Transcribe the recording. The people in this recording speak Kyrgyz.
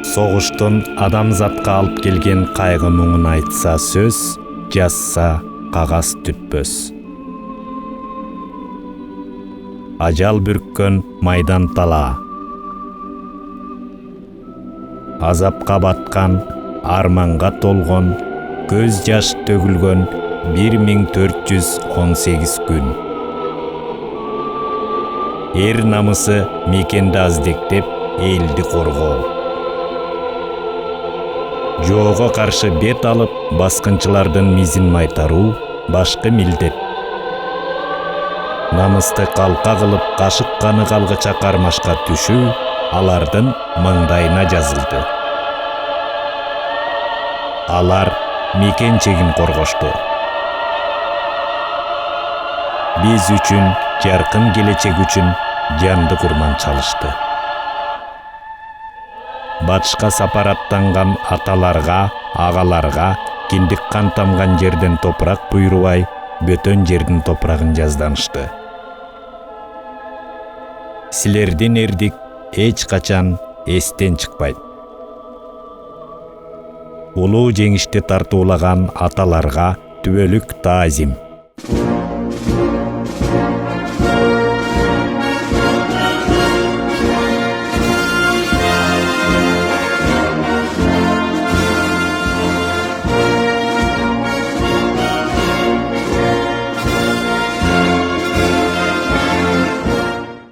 Согуштун адамзатка алып келген кайгы муңун айтса сөз, жазса кагаз түтпөс. Ажал бүрккөн майдан талаа, азапка баткан, арманга толгон, көз жаш төгүлгөн 1418 күн. Эр намысы мекенди аздектеп, элди коргоо. Жоого каршы бет алып, баскынчылардын мизин майтаруу башкы милдет. Намысты калка кылып, кашык каны калгыча кармашка түшүү алардын маңдайына жазылды. Алар мекен чегин коргошту. Биз үчүн, жаркын келечек үчүн жанды курман чалышты. Батышка сапар аттанган аталарга, агаларга киндик кан тамган жерден топурак буйрубай, бөтөн жердин топурагын жазданышты. Силердин эрдик эч качан эстен чыкпайт. Улуу жеңишти тартуулаган аталарга түбөлүк таазим.